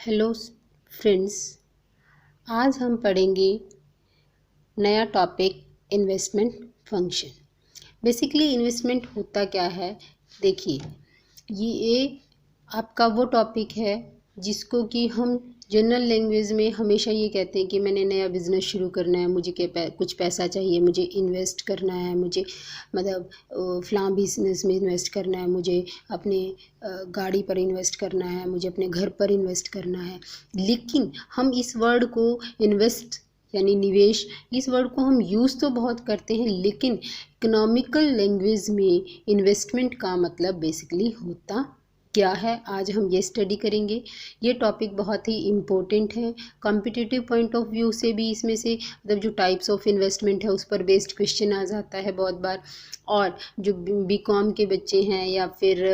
Hello friends, आज हम पढ़ेंगे नया topic investment function. Basically investment होता क्या है, देखिए ये आपका वो टॉपिक है जिसको कि हम जनरल लैंग्वेज में हमेशा ये कहते हैं कि मैंने नया बिज़नेस शुरू करना है, मुझे कुछ पैसा चाहिए, मुझे इन्वेस्ट करना है, मुझे मतलब फ़लाँ बिज़नेस में इन्वेस्ट करना है, मुझे अपने गाड़ी पर इन्वेस्ट करना है, मुझे अपने घर पर इन्वेस्ट करना है। लेकिन हम इस वर्ड को इन्वेस्ट यानी निवेश, इस वर्ड को हम यूज़ तो बहुत करते हैं, लेकिन इकोनॉमिकल लैंग्वेज में इन्वेस्टमेंट का मतलब बेसिकली होता क्या है, आज हम ये स्टडी करेंगे। ये टॉपिक बहुत ही इम्पोर्टेंट है, कॉम्पिटिटिव पॉइंट ऑफ व्यू से भी इसमें से मतलब जो टाइप्स ऑफ इन्वेस्टमेंट है उस पर बेस्ड क्वेश्चन आ जाता है बहुत बार। और जो बीकॉम के बच्चे हैं या फिर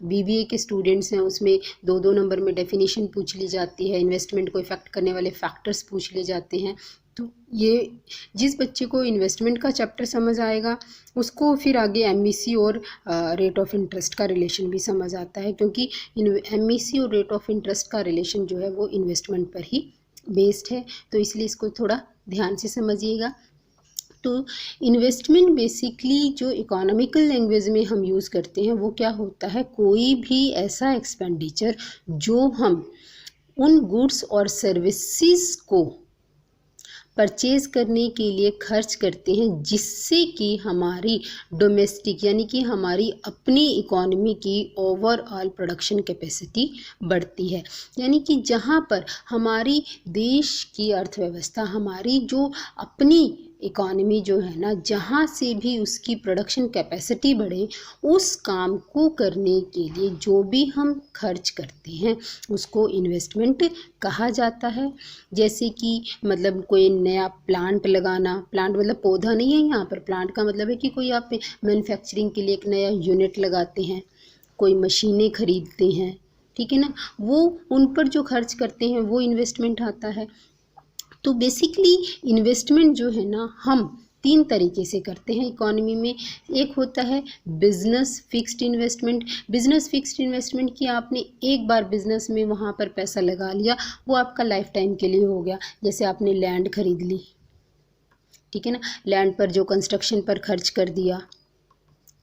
बीबीए के स्टूडेंट्स हैं उसमें 2-2 नंबर में डेफिनेशन पूछ ली जाती है, इन्वेस्टमेंट को इफ़ेक्ट करने वाले फैक्टर्स पूछ ले जाते हैं। तो ये जिस बच्चे को इन्वेस्टमेंट का चैप्टर समझ आएगा उसको फिर आगे एमईसी और रेट ऑफ इंटरेस्ट का रिलेशन भी समझ आता है, क्योंकि एमईसी और रेट ऑफ इंटरेस्ट का रिलेशन जो है वो इन्वेस्टमेंट पर ही बेस्ड है। तो इसलिए इसको थोड़ा ध्यान से समझिएगा। तो इन्वेस्टमेंट बेसिकली जो इकोनॉमिकल लैंग्वेज में हम यूज़ करते हैं वो क्या होता है, कोई भी ऐसा एक्सपेंडिचर जो हम उन गुड्स और सर्विसेज को परचेज़ करने के लिए खर्च करते हैं जिससे कि हमारी डोमेस्टिक यानी कि हमारी अपनी इकोनॉमी की ओवरऑल प्रोडक्शन कैपेसिटी बढ़ती है। यानी कि जहाँ पर हमारी देश की अर्थव्यवस्था, हमारी जो अपनी इकोनॉमी जो है ना, जहाँ से भी उसकी प्रोडक्शन कैपेसिटी बढ़े, उस काम को करने के लिए जो भी हम खर्च करते हैं उसको इन्वेस्टमेंट कहा जाता है। जैसे कि मतलब कोई नया प्लांट लगाना, प्लांट मतलब पौधा नहीं है यहाँ पर, प्लांट का मतलब है कि कोई आप मैन्युफैक्चरिंग के लिए एक नया यूनिट लगाते हैं, कोई मशीनें खरीदते हैं, ठीक है ना, वो उन पर जो खर्च करते हैं वो इन्वेस्टमेंट आता है। तो बेसिकली इन्वेस्टमेंट जो है ना हम 3 तरीके से करते हैं इकोनॉमी में। एक होता है business fixed investment. Business fixed investment कि आपने एक बार बिजनेस में वहाँ पर पैसा लगा लिया, वो आपका लाइफ टाइम के लिए हो गया। जैसे आपने लैंड खरीद ली, ठीक है ना, लैंड पर जो कंस्ट्रक्शन पर खर्च कर दिया,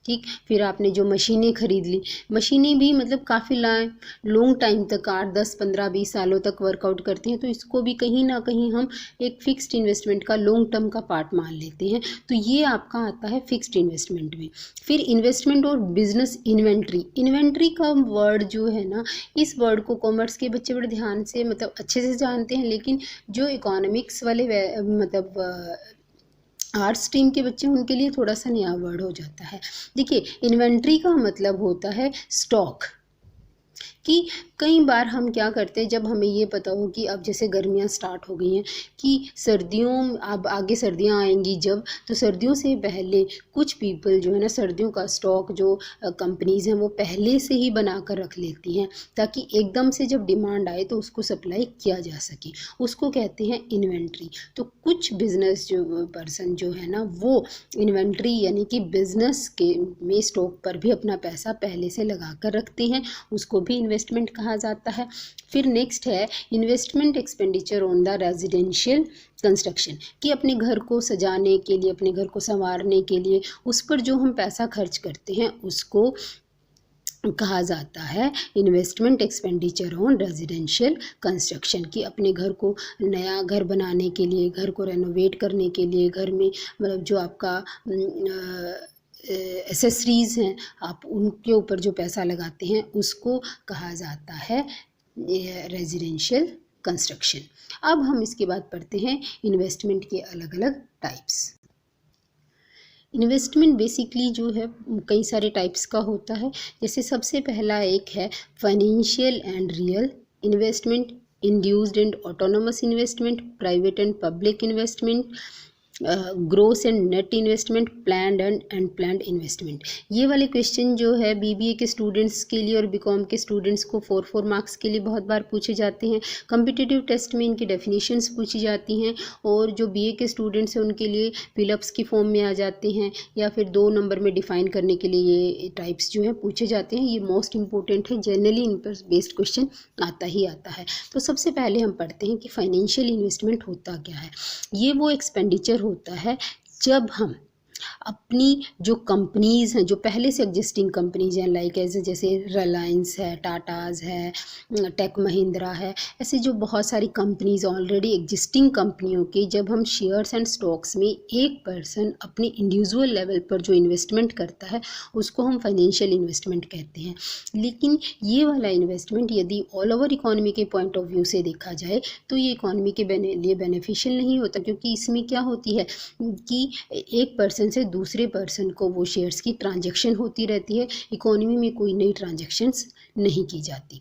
ठीक। फिर आपने जो मशीनें खरीद ली, मशीनें भी मतलब काफ़ी लॉन्ग टाइम तक 8, 10, 15, 20 सालों तक वर्कआउट करती हैं, तो इसको भी कहीं ना कहीं हम एक फ़िक्स्ड इन्वेस्टमेंट का लॉन्ग टर्म का पार्ट मान लेते हैं। तो ये आपका आता है फ़िक्स्ड इन्वेस्टमेंट में। फिर इन्वेस्टमेंट और बिजनेस इन्वेंट्री। इन्वेंट्री का वर्ड जो है ना, इस वर्ड को कॉमर्स के बच्चे बड़े ध्यान से मतलब अच्छे से जानते हैं, लेकिन जो इकोनॉमिक्स वाले मतलब आर्ट्स स्ट्रीम के बच्चे उनके लिए थोड़ा सा नया वर्ड हो जाता है। देखिए इन्वेंट्री का मतलब होता है स्टॉक। कि कई बार हम क्या करते हैं, जब हमें ये पता हो कि अब जैसे गर्मियाँ स्टार्ट हो गई हैं, कि सर्दियों अब आगे सर्दियाँ आएंगी जब, तो सर्दियों से पहले कुछ पीपल जो है ना सर्दियों का स्टॉक जो कंपनीज़ हैं वो पहले से ही बना कर रख लेती हैं, ताकि एकदम से जब डिमांड आए तो उसको सप्लाई किया जा सके, उसको कहते हैं इन्वेंट्री। तो कुछ बिजनेस जो पर्सन जो है ना वो इन्वेंट्री यानी कि बिजनेस के में स्टॉक पर भी अपना पैसा पहले से लगा कर रखते हैं, उसको भी इन्वेस्टमेंट कहा जाता है। फिर नेक्स्ट है investment expenditure on the residential construction, कि अपने घर को सजाने के लिए, अपने घर को संवारने के लिए उस पर जो हम पैसा खर्च करते हैं उसको कहा जाता है investment expenditure on residential construction. कि अपने घर को नया घर बनाने के लिए, घर को रेनोवेट करने के लिए, घर में मतलब जो आपका एसेसरीज़ हैं आप उनके ऊपर जो पैसा लगाते हैं उसको कहा जाता है रेजिडेंशियल कंस्ट्रक्शन। अब हम इसके बाद पढ़ते हैं इन्वेस्टमेंट के अलग अलग टाइप्स। इन्वेस्टमेंट बेसिकली जो है कई सारे टाइप्स का होता है। जैसे सबसे पहला एक है financial and real investment, induced and autonomous investment, private and public investment, gross and net investment, planned and unplanned investment. ये वाले क्वेश्चन जो है बीबीए के स्टूडेंट्स के लिए और बीकॉम के स्टूडेंट्स को 4 मार्क्स के लिए बहुत बार पूछे जाते हैं। कम्पिटिटिव टेस्ट में इनकी डेफिनेशंस पूछी जाती हैं, और जो बीए के स्टूडेंट्स हैं उनके लिए फिलअप्स की फॉर्म में आ जाते हैं, या फिर 2 नंबर में डिफाइन करने के लिए ये टाइप्स जो है पूछे जाते हैं। ये मोस्ट इंपॉर्टेंट है, जनरली इन पर बेस्ड क्वेश्चन आता ही आता है। तो सबसे पहले हम पढ़ते हैं कि फाइनेंशियल इन्वेस्टमेंट होता क्या है। ये वो एक्सपेंडिचर होता है जब हम अपनी जो कंपनीज़ हैं, जो पहले से एग्जिस्टिंग कंपनीज हैं, लाइक जैसे रिलायंस है, टाटाज है, टेक महिंद्रा है, ऐसे जो बहुत सारी कंपनीज ऑलरेडी एग्जिस्टिंग कंपनियों के जब हम शेयर्स एंड स्टॉक्स में एक पर्सन अपने इंडिविजुअल लेवल पर जो इन्वेस्टमेंट करता है उसको हम फाइनेंशियल इन्वेस्टमेंट कहते हैं। लेकिन ये वाला इन्वेस्टमेंट यदि ऑल ओवर इकोनॉमी के पॉइंट ऑफ व्यू से देखा जाए तो ये इकोनॉमी के लिए बेनिफिशियल नहीं होता, क्योंकि इसमें क्या होती है कि एक पर्सन से दूसरे पर्सन को वो शेयर्स की ट्रांजैक्शन होती रहती है, इकोनॉमी में कोई नई ट्रांजैक्शंस नहीं की जाती।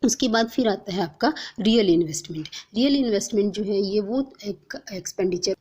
उसके बाद फिर आता है आपका रियल इन्वेस्टमेंट। रियल इन्वेस्टमेंट जो है ये वो एक एक्सपेंडिचर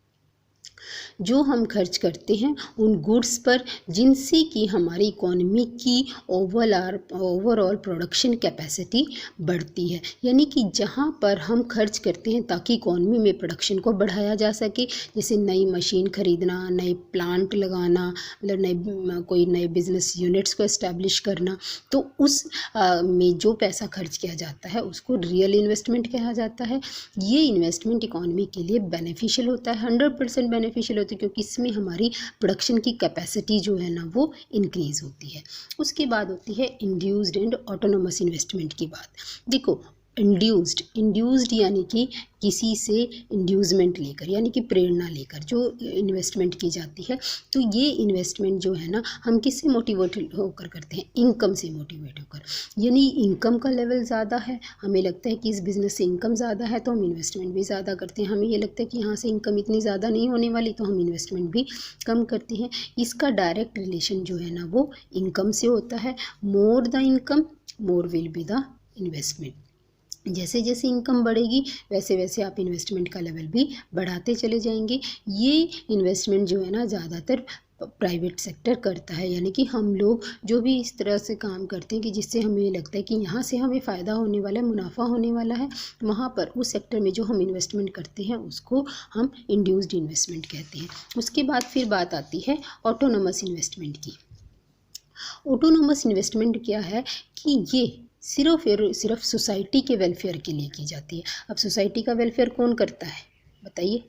जो हम खर्च करते हैं उन गुड्स पर जिनसे कि हमारी इकोनॉमी की ओवरऑल प्रोडक्शन कैपेसिटी बढ़ती है। यानी कि जहाँ पर हम खर्च करते हैं ताकि इकोनॉमी में प्रोडक्शन को बढ़ाया जा सके, जैसे नई मशीन खरीदना, नए प्लांट लगाना, मतलब कोई नए बिजनेस यूनिट्स को इस्टेब्लिश करना, तो उस में जो पैसा खर्च किया जाता है उसको रियल इन्वेस्टमेंट कहा जाता है। ये इन्वेस्टमेंट इकोनॉमी के लिए बेनिफिशियल होता है, 100% बेनिफिशियल होती है, क्योंकि इसमें हमारी प्रोडक्शन की कैपेसिटी जो है ना वो इंक्रीज़ होती है। उसके बाद होती है इंड्यूस्ड एंड ऑटोनोमस इन्वेस्टमेंट की बात। देखो, इंड्यूस्ड यानी कि किसी से इंड्यूसमेंट लेकर, यानी कि प्रेरणा लेकर जो इन्वेस्टमेंट की जाती है, तो ये इन्वेस्टमेंट जो है ना हम किससे मोटिवेट होकर करते हैं, इनकम से मोटिवेट होकर। यानी इनकम का लेवल ज़्यादा है, हमें लगता है कि इस बिज़नेस से इनकम ज़्यादा है तो हम इन्वेस्टमेंट भी ज़्यादा करते हैं। हमें ये लगता है कि यहाँ से इनकम इतनी ज़्यादा नहीं होने वाली तो हम इन्वेस्टमेंट भी कम करते हैं। इसका डायरेक्ट रिलेशन जो है ना वो इनकम से होता है। More the income more will be the investment. जैसे जैसे इनकम बढ़ेगी वैसे वैसे आप इन्वेस्टमेंट का लेवल भी बढ़ाते चले जाएंगे। ये इन्वेस्टमेंट जो है ना ज़्यादातर प्राइवेट सेक्टर करता है, यानी कि हम लोग जो भी इस तरह से काम करते हैं कि जिससे हमें लगता है कि यहाँ से हमें फ़ायदा होने वाला है, मुनाफा होने वाला है, वहाँ पर उस सेक्टर में जो हम इन्वेस्टमेंट करते हैं उसको हम इंड्यूस्ड इन्वेस्टमेंट कहते हैं। उसके बाद फिर बात आती है ऑटोनोमस इन्वेस्टमेंट की। ऑटोनोमस इन्वेस्टमेंट क्या है कि ये सिर्फ सोसाइटी के वेलफेयर के लिए की जाती है। अब सोसाइटी का वेलफेयर कौन करता है बताइए?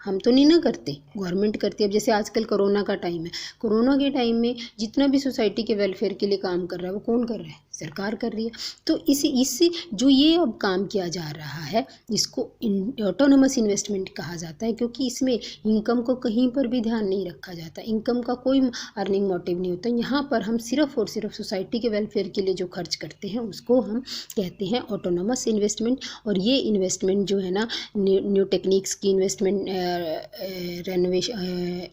हम तो नहीं ना करते, गवर्नमेंट करती है। अब जैसे आजकल कोरोना का टाइम है, कोरोना के टाइम में जितना भी सोसाइटी के वेलफेयर के लिए काम कर रहा है वो कौन कर रहा है? सरकार कर रही है। तो इससे जो ये अब काम किया जा रहा है इसको ऑटोनोमस इन्वेस्टमेंट कहा जाता है, क्योंकि इसमें इनकम को कहीं पर भी ध्यान नहीं रखा जाता, इनकम का कोई अर्निंग मोटिव नहीं होता। यहाँ पर हम सिर्फ और सिर्फ सोसाइटी के वेलफेयर के लिए जो खर्च करते हैं उसको हम कहते हैं ऑटोनोमस इन्वेस्टमेंट। और ये इन्वेस्टमेंट जो है ना न्यू टेक्निक्स की इन्वेस्टमेंट,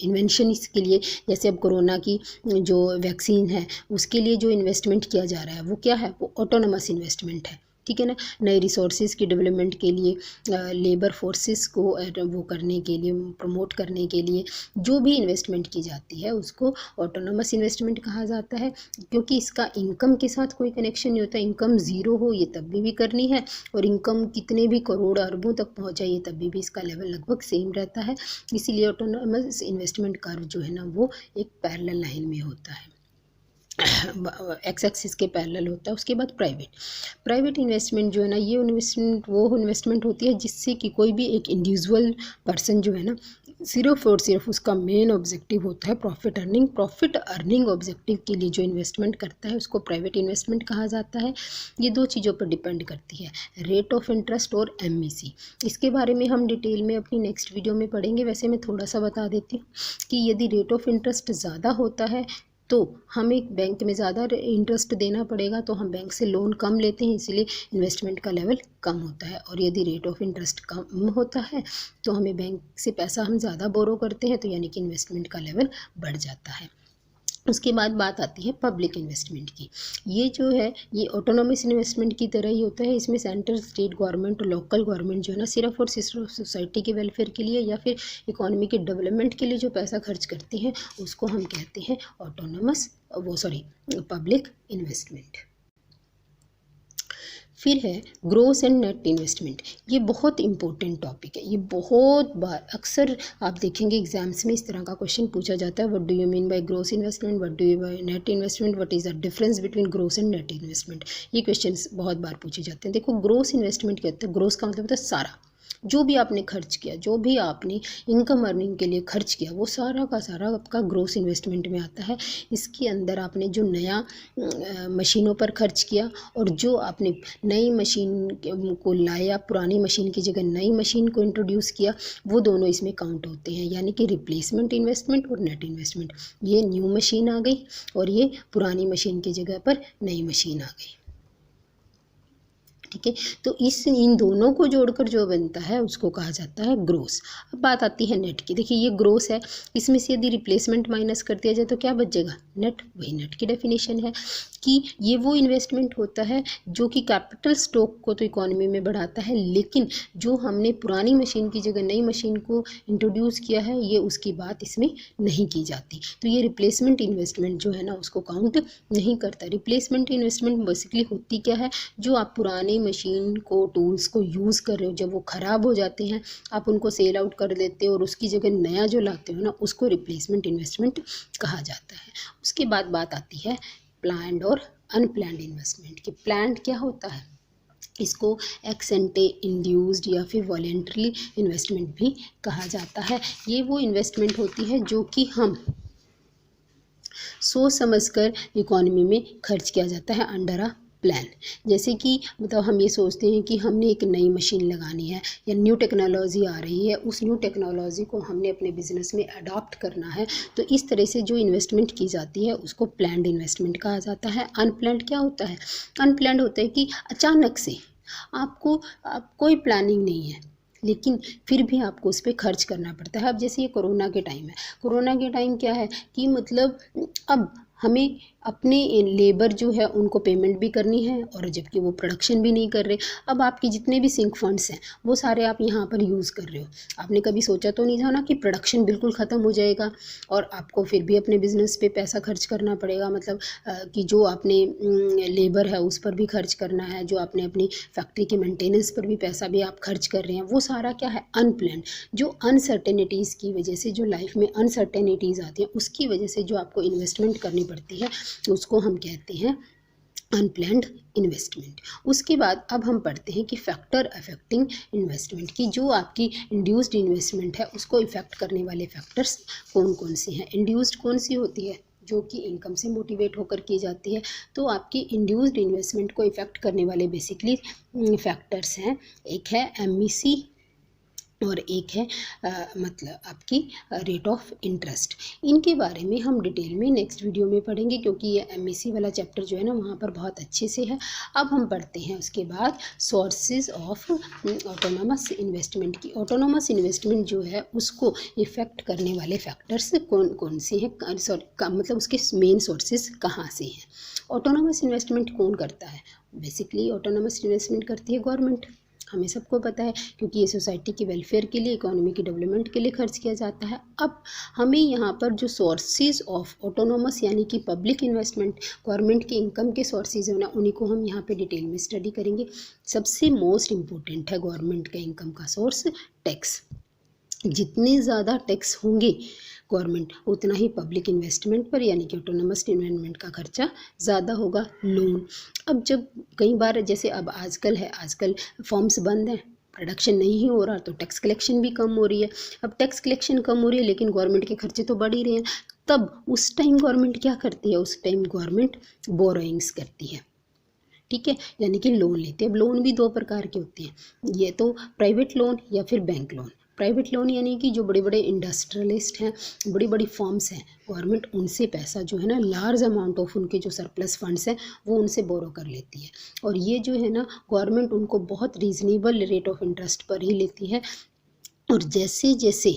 इन्वेंशन के लिए, जैसे अब कोरोना की जो वैक्सीन है उसके लिए जो इन्वेस्टमेंट किया जा रहा है वो क्या है? वो ऑटोनोमस इन्वेस्टमेंट है, ठीक है ना। नए रिसोर्सेज की डेवलपमेंट के लिए, लेबर फोर्सेस को वो करने के लिए, प्रमोट करने के लिए जो भी इन्वेस्टमेंट की जाती है उसको ऑटोनोमस इन्वेस्टमेंट कहा जाता है, क्योंकि इसका इनकम के साथ कोई कनेक्शन नहीं होता। इनकम ज़ीरो हो ये तब भी करनी है, और इनकम कितने भी करोड़ अरबों तक पहुँच जाए तब भी इसका लेवल लगभग सेम रहता है। इसीलिए ऑटोनोमस इन्वेस्टमेंट कर्व जो है ना वो एक पैरेलल लाइन में होता है, एक्स एक्सिस के पैरेलल होता है। उसके बाद प्राइवेट इन्वेस्टमेंट जो है ना, ये वो इन्वेस्टमेंट होती है जिससे कि कोई भी एक इंडिविजुअल पर्सन जो है ना सिर्फ और सिर्फ उसका मेन ऑब्जेक्टिव होता है प्रॉफिट अर्निंग ऑब्जेक्टिव के लिए जो इन्वेस्टमेंट करता है उसको प्राइवेट इन्वेस्टमेंट कहा जाता है। ये 2 चीज़ों पर डिपेंड करती है, रेट ऑफ इंटरेस्ट और MEC। इसके बारे में हम डिटेल में अपनी नेक्स्ट वीडियो में पढ़ेंगे। वैसे मैं थोड़ा सा बता देती हूँ कि यदि रेट ऑफ इंटरेस्ट ज़्यादा होता है तो हमें बैंक में ज़्यादा इंटरेस्ट देना पड़ेगा, तो हम बैंक से लोन कम लेते हैं, इसलिए इन्वेस्टमेंट का लेवल कम होता है। और यदि रेट ऑफ इंटरेस्ट कम होता है तो हमें बैंक से पैसा हम ज़्यादा बोरो करते हैं, तो यानी कि इन्वेस्टमेंट का लेवल बढ़ जाता है। उसके बाद बात आती है पब्लिक इन्वेस्टमेंट की। ये जो है ये ऑटोनॉमस इन्वेस्टमेंट की तरह ही होता है। इसमें सेंट्रल स्टेट गवर्नमेंट और लोकल गवर्नमेंट जो है ना सिर्फ और सिर्फ सोसाइटी के वेलफेयर के लिए या फिर इकोनॉमी के डेवलपमेंट के लिए जो पैसा खर्च करती हैं उसको हम कहते हैं पब्लिक इन्वेस्टमेंट। फिर है ग्रोस एंड नेट इन्वेस्टमेंट। ये बहुत इंपॉर्टेंट टॉपिक है। ये बहुत बार अक्सर आप देखेंगे एग्जाम्स में इस तरह का क्वेश्चन पूछा जाता है, what do you mean by gross investment, what do you by net investment, what is the difference between gross and net investment. ये क्वेश्चन बहुत बार पूछे जाते हैं। देखो ग्रोस इन्वेस्टमेंट क्या होता है? ग्रोस का मतलब होता है सारा, जो भी आपने खर्च किया, जो भी आपने इनकम अर्निंग के लिए खर्च किया, वो सारा का सारा आपका ग्रोस इन्वेस्टमेंट में आता है। इसके अंदर आपने जो नया मशीनों पर खर्च किया और जो आपने नई मशीन को लाया, पुरानी मशीन की जगह नई मशीन को इंट्रोड्यूस किया, वो दोनों इसमें काउंट होते हैं। यानी कि रिप्लेसमेंट इन्वेस्टमेंट और नेट इन्वेस्टमेंट। ये न्यू मशीन आ गई और ये पुरानी मशीन की जगह पर नई मशीन आ गई। ठीक है, तो इन दोनों को जोड़कर जो बनता है उसको कहा जाता है ग्रोस। अब बात आती है नेट की। देखिए ये ग्रोस है, इसमें से यदि रिप्लेसमेंट माइनस कर दिया जाए तो क्या बचेगा? नेट। वही नेट की डेफिनेशन है कि ये वो इन्वेस्टमेंट होता है जो कि कैपिटल स्टॉक को तो इकोनॉमी में बढ़ाता है, लेकिन जो हमने पुरानी मशीन की जगह नई मशीन को इंट्रोड्यूस किया है ये उसकी बात इसमें नहीं की जाती। तो ये रिप्लेसमेंट इन्वेस्टमेंट जो है ना उसको काउंट नहीं करता। रिप्लेसमेंट इन्वेस्टमेंट बेसिकली होती क्या है? जो आप पुरानी मशीन को, टूल्स को यूज़ कर रहे हो, जब वो ख़राब हो जाते हैं आप उनको सेल आउट कर देते हो और उसकी जगह नया जो लाते हो ना उसको रिप्लेसमेंट इन्वेस्टमेंट कहा जाता है। उसके बाद बात आती है प्लान्ड और अनप्लान्ड इन्वेस्टमेंट की। प्लान्ड क्या होता है? इसको एक्स एंटे इंड्यूस्ड या फिर वॉलेंटरी इन्वेस्टमेंट भी कहा जाता है। ये वो इन्वेस्टमेंट होती है जो कि हम सोच समझकर इकोनॉमी में खर्च किया जाता है अंडर अ प्लान। जैसे कि मतलब हम ये सोचते हैं कि हमने एक नई मशीन लगानी है या न्यू टेक्नोलॉजी आ रही है, उस न्यू टेक्नोलॉजी को हमने अपने बिजनेस में अडॉप्ट करना है, तो इस तरह से जो इन्वेस्टमेंट की जाती है उसको प्लान्ड इन्वेस्टमेंट कहा जाता है। अनप्लान्ड क्या होता है? अनप्लान्ड होता है कि अचानक से आप कोई प्लानिंग नहीं है लेकिन फिर भी आपको उस पर खर्च करना पड़ता है। अब जैसे ये कोरोना के टाइम है, कोरोना के टाइम क्या है कि मतलब अब हमें अपने लेबर जो है उनको पेमेंट भी करनी है और जबकि वो प्रोडक्शन भी नहीं कर रहे। अब आपके जितने भी सिंक फंड्स हैं वो सारे आप यहाँ पर यूज़ कर रहे हो। आपने कभी सोचा तो नहीं था ना कि प्रोडक्शन बिल्कुल ख़त्म हो जाएगा और आपको फिर भी अपने बिजनेस पे पैसा खर्च करना पड़ेगा। मतलब कि जो आपने लेबर है उस पर भी खर्च करना है, जो आपने अपनी फैक्ट्री के मेंटेनेंस पर भी पैसा भी आप खर्च कर रहे हैं। वो सारा क्या है? अनप्लान। जो अनसर्टेनिटीज़ की वजह से, जो लाइफ में अनसर्टेनिटीज़ आती हैं उसकी वजह से जो आपको इन्वेस्टमेंट करनी पड़ती है उसको हम कहते हैं अनप्लान्ड इन्वेस्टमेंट। उसके बाद अब हम पढ़ते हैं कि फैक्टर अफेक्टिंग इन्वेस्टमेंट की। जो आपकी इंड्यूस्ड इन्वेस्टमेंट है उसको इफेक्ट करने वाले फैक्टर्स कौन कौन से हैं? इंड्यूस्ड कौन सी होती है? जो कि इनकम से मोटिवेट होकर की जाती है। तो आपकी इंड्यूस्ड इन्वेस्टमेंट को इफेक्ट करने वाले बेसिकली फैक्टर्स हैं। एक है एमईसी और एक है मतलब आपकी रेट ऑफ इंटरेस्ट। इनके बारे में हम डिटेल में नेक्स्ट वीडियो में पढ़ेंगे क्योंकि ये एमएससी वाला चैप्टर जो है ना वहाँ पर बहुत अच्छे से है। अब हम पढ़ते हैं उसके बाद सोर्सेज ऑफ ऑटोनोमस इन्वेस्टमेंट की। ऑटोनोमस इन्वेस्टमेंट जो है उसको इफ़ेक्ट करने वाले फैक्टर्स कौन कौन से हैं, मतलब उसके मेन सोर्सेज कहाँ से हैं। ऑटोनोमस इन्वेस्टमेंट कौन करता है? बेसिकली ऑटोनोमस इन्वेस्टमेंट करती है गवर्नमेंट। हमें सबको पता है क्योंकि ये सोसाइटी के वेलफेयर के लिए, इकोनॉमी की डेवलपमेंट के लिए खर्च किया जाता है। अब हमें यहाँ पर जो सोर्सेज ऑफ ऑटोनोमस यानी कि पब्लिक इन्वेस्टमेंट, गवर्नमेंट के इनकम के सोर्सेज हैं ना उन्हीं को हम यहाँ पे डिटेल में स्टडी करेंगे। सबसे मोस्ट इम्पोर्टेंट है गवर्नमेंट का इनकम का सोर्स टैक्स। जितने ज़्यादा टैक्स होंगे गवर्नमेंट उतना ही पब्लिक इन्वेस्टमेंट पर यानी कि ऑटोनोमस इन्वेस्टमेंट का खर्चा ज़्यादा होगा। लोन, अब जब कई बार जैसे अब आजकल फॉर्म्स बंद हैं, प्रोडक्शन नहीं हो रहा तो टैक्स कलेक्शन भी कम हो रही है। अब टैक्स कलेक्शन कम हो रही है लेकिन गवर्नमेंट के खर्चे तो बढ़ ही रहे हैं। तब उस टाइम गवर्नमेंट क्या करती है? उस टाइम गवर्नमेंट बोरोइंग्स करती है। ठीक है, यानी कि लोन लेते हैं। अब लोन भी दो प्रकार के होते हैं, ये तो प्राइवेट लोन या फिर बैंक लोन। प्राइवेट लोन यानी कि जो बड़े बड़े इंडस्ट्रियलिस्ट हैं, बड़ी बड़ी फर्म्स हैं, गवर्नमेंट उनसे पैसा जो है ना लार्ज अमाउंट ऑफ उनके जो सरप्लस फंड्स हैं वो उनसे बोरो कर लेती है। और ये जो है ना गवर्नमेंट उनको बहुत रीजनेबल रेट ऑफ इंटरेस्ट पर ही लेती है। और जैसे जैसे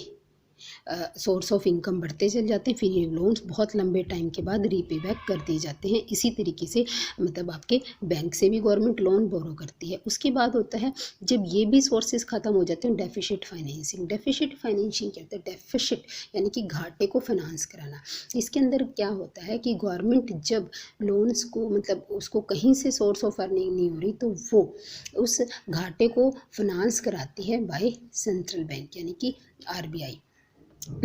सोर्स ऑफ इनकम बढ़ते चले जाते हैं, फिर ये लोन्स बहुत लंबे टाइम के बाद रीपे बैक कर दिए जाते हैं। इसी तरीके से मतलब आपके बैंक से भी गवर्नमेंट लोन बोरो करती है। उसके बाद होता है जब ये भी सोर्सेज ख़त्म हो जाते हैं, डेफिसिट फाइनेंसिंग। डेफिसिट फाइनेंसिंग क्या होता है? डेफिसिट यानी कि घाटे को फाइनेंस कराना। इसके अंदर क्या होता है कि गवर्नमेंट जब लोन्स को मतलब उसको कहीं से सोर्स ऑफ अर्निंग नहीं हो रही तो वो उस घाटे को फाइनेंस कराती है बाय सेंट्रल बैंक यानी कि आरबीआई।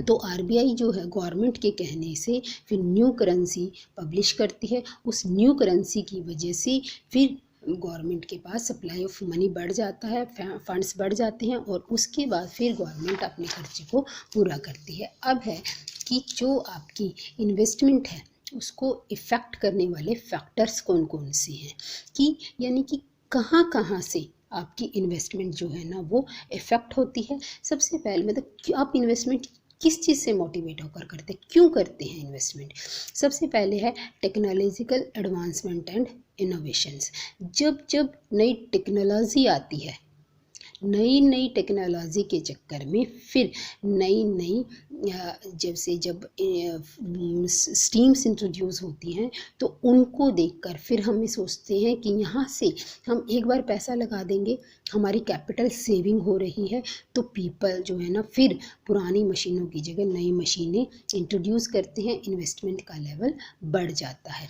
तो आरबीआई जो है गवर्नमेंट के कहने से फिर न्यू करेंसी पब्लिश करती है। उस न्यू करेंसी की वजह से फिर गवर्नमेंट के पास सप्लाई ऑफ मनी बढ़ जाता है, फंड्स बढ़ जाते हैं और उसके बाद फिर गवर्नमेंट अपने खर्चे को पूरा करती है। अब है कि जो आपकी इन्वेस्टमेंट है उसको इफ़ेक्ट करने वाले फैक्टर्स कौन कौन से हैं, कि यानी कि कहाँ कहाँ से आपकी इन्वेस्टमेंट जो है ना वो इफ़ेक्ट होती है। सबसे पहले मतलब आप इन्वेस्टमेंट किस चीज़ से मोटिवेट होकर करते हैं, क्यों करते हैं इन्वेस्टमेंट? सबसे पहले है टेक्नोलॉजिकल एडवांसमेंट एंड इनोवेशंस। जब जब नई टेक्नोलॉजी आती है, नई नई टेक्नोलॉजी के चक्कर में फिर नई नई जब स्ट्रीम्स इंट्रोड्यूस होती हैं तो उनको देखकर फिर हम सोचते हैं कि यहाँ से हम एक बार पैसा लगा देंगे, हमारी कैपिटल सेविंग हो रही है। तो पीपल जो है ना फिर पुरानी मशीनों की जगह नई मशीनें इंट्रोड्यूस करते हैं, इन्वेस्टमेंट का लेवल बढ़ जाता है।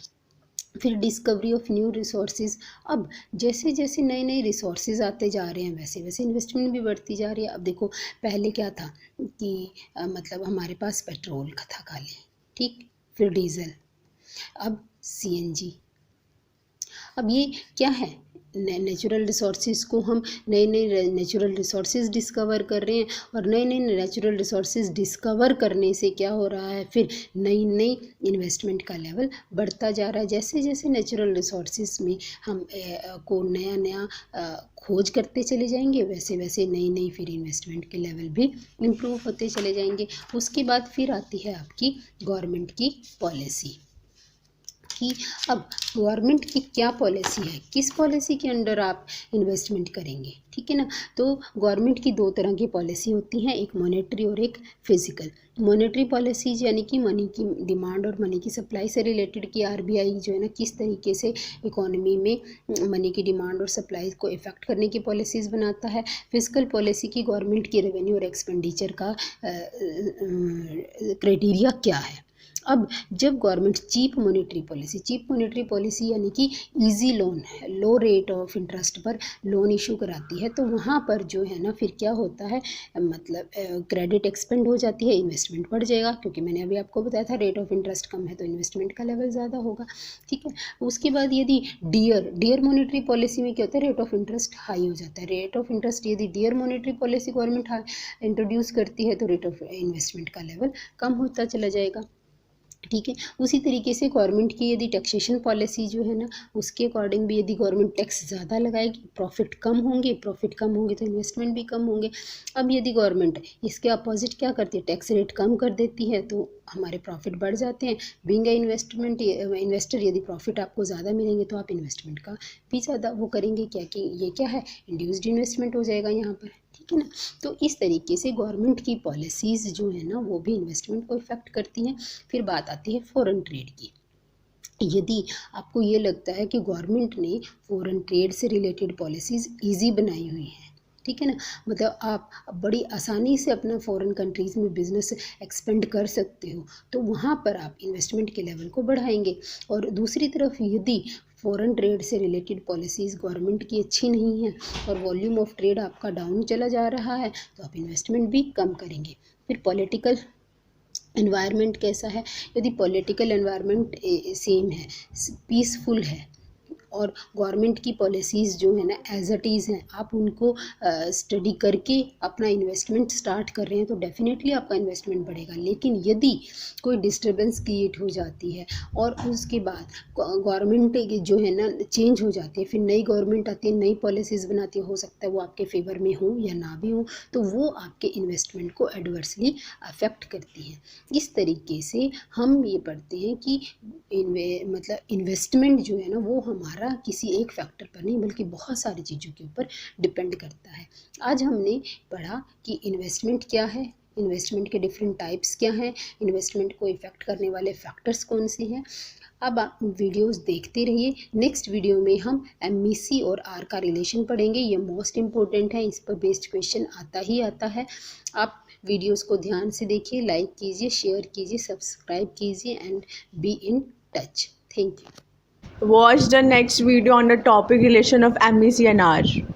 फिर डिस्कवरी ऑफ न्यू रिसोर्सेज। अब जैसे जैसे नए नए रिसोर्सेज आते जा रहे हैं वैसे वैसे इन्वेस्टमेंट भी बढ़ती जा रही है। अब देखो पहले क्या था कि मतलब हमारे पास पेट्रोल का था खाली, ठीक, फिर डीजल, अब सीएनजी। अब ये क्या है? नेचुरल रिसोर्सेज को हम नए नए नेचुरल रिसोर्सेज डिस्कवर कर रहे हैं और नए नए नेचुरल रिसोर्सेज डिस्कवर करने से क्या हो रहा है, फिर नई नई इन्वेस्टमेंट का लेवल बढ़ता जा रहा है। जैसे जैसे नेचुरल रिसोर्सेज में हम को नया नया खोज करते चले जाएंगे वैसे वैसे नई नई फिर इन्वेस्टमेंट के लेवल भी इम्प्रूव होते चले जाएंगे। उसके बाद फिर आती है आपकी गवर्नमेंट की पॉलिसी कि अब गवर्नमेंट की क्या पॉलिसी है, किस पॉलिसी के अंडर आप इन्वेस्टमेंट करेंगे, ठीक है ना। तो गवर्नमेंट की दो तरह की पॉलिसी होती हैं, एक मॉनेटरी और एक फिजिकल। मॉनेटरी पॉलिसीज यानी कि मनी की डिमांड और मनी की सप्लाई से रिलेटेड कि आरबीआई जो है ना किस तरीके से इकोनॉमी में मनी की डिमांड और सप्लाई को इफेक्ट करने की पॉलिसीज़ बनाता है। फिजिकल पॉलिसी की गवर्नमेंट की रेवेन्यू और एक्सपेंडिचर का क्राइटेरिया क्या है। अब जब गवर्नमेंट चीप मॉनेटरी पॉलिसी यानी कि इजी लोन है, लो रेट ऑफ इंटरेस्ट पर लोन इशू कराती है, तो वहाँ पर जो है ना फिर क्या होता है, मतलब क्रेडिट एक्सपेंड हो जाती है, इन्वेस्टमेंट बढ़ जाएगा, क्योंकि मैंने अभी आपको बताया था रेट ऑफ इंटरेस्ट कम है तो इन्वेस्टमेंट का लेवल ज़्यादा होगा, ठीक है। उसके बाद यदि डियर मॉनेटरी पॉलिसी में क्या होता है, रेट ऑफ इंटरेस्ट हाई हो जाता है। रेट ऑफ इंटरेस्ट यदि dear monetary policy government introduce करती है तो रेट ऑफ इन्वेस्टमेंट का लेवल कम होता चला जाएगा, ठीक है। उसी तरीके से गवर्नमेंट की यदि टैक्सेशन पॉलिसी जो है ना उसके अकॉर्डिंग भी यदि गवर्नमेंट टैक्स ज़्यादा लगाएगी, प्रॉफिट कम होंगे तो इन्वेस्टमेंट भी कम होंगे। अब यदि गवर्नमेंट इसके अपोजिट क्या करती है, टैक्स रेट कम कर देती है तो हमारे प्रॉफिट बढ़ जाते हैं। बीइंग ए इन्वेस्टर यदि प्रॉफिट आपको ज़्यादा मिलेंगे तो आप इन्वेस्टमेंट का भी ज़्यादा वो करेंगे, क्या कि ये क्या है, इंड्यूस्ड इन्वेस्टमेंट हो जाएगा यहाँ पर, ठीक है ना। तो इस तरीके से गवर्नमेंट की पॉलिसीज़ जो है ना वो भी इन्वेस्टमेंट को इफेक्ट करती हैं। फिर बात आती है फॉरेन ट्रेड की। यदि आपको ये लगता है कि गवर्नमेंट ने फॉरेन ट्रेड से रिलेटेड पॉलिसीज़ ईजी बनाई हुई हैं, ठीक है ना, मतलब आप बड़ी आसानी से अपना फॉरेन कंट्रीज़ में बिजनेस एक्सपेंड कर सकते हो, तो वहाँ पर आप इन्वेस्टमेंट के लेवल को बढ़ाएंगे। और दूसरी तरफ यदि फॉरेन ट्रेड से रिलेटेड पॉलिसीज़ गवर्नमेंट की अच्छी नहीं है और वॉल्यूम ऑफ ट्रेड आपका डाउन चला जा रहा है तो आप इन्वेस्टमेंट भी कम करेंगे। फिर पॉलिटिकल एनवायरनमेंट कैसा है, यदि पॉलिटिकल एनवायरनमेंट सेम है, पीसफुल है और गवर्नमेंट की पॉलिसीज़ जो है ना एज इट इज़ हैं, आप उनको स्टडी करके अपना इन्वेस्टमेंट स्टार्ट कर रहे हैं तो डेफिनेटली आपका इन्वेस्टमेंट बढ़ेगा। लेकिन यदि कोई डिस्टर्बेंस क्रिएट हो जाती है और उसके बाद गवर्नमेंट जो है ना चेंज हो जाती है, फिर नई गवर्नमेंट आती है, नई पॉलिसीज़ बनाती है, हो सकता है वो आपके फेवर में हो या ना भी हो, तो वो आपके इन्वेस्टमेंट को एडवर्सली अफेक्ट करती है। इस तरीके से हम ये पढ़ते हैं कि मतलब इन्वेस्टमेंट जो है ना वो हमारा किसी एक फैक्टर पर नहीं बल्कि बहुत सारी चीज़ों के ऊपर डिपेंड करता है। आज हमने पढ़ा कि इन्वेस्टमेंट क्या है, इन्वेस्टमेंट के डिफरेंट टाइप्स क्या हैं, इन्वेस्टमेंट को इफ़ेक्ट करने वाले फैक्टर्स कौन से हैं। अब आप वीडियोस देखते रहिए। नेक्स्ट वीडियो में हम एमईसी और आर का रिलेशन पढ़ेंगे। ये मोस्ट इम्पोर्टेंट है, इस पर बेस्ड क्वेश्चन आता है। आप वीडियोस को ध्यान से देखिए, लाइक कीजिए, शेयर कीजिए, सब्सक्राइब कीजिए and be in touch. Thank you. Watch the next video on the topic relation of MEC and R.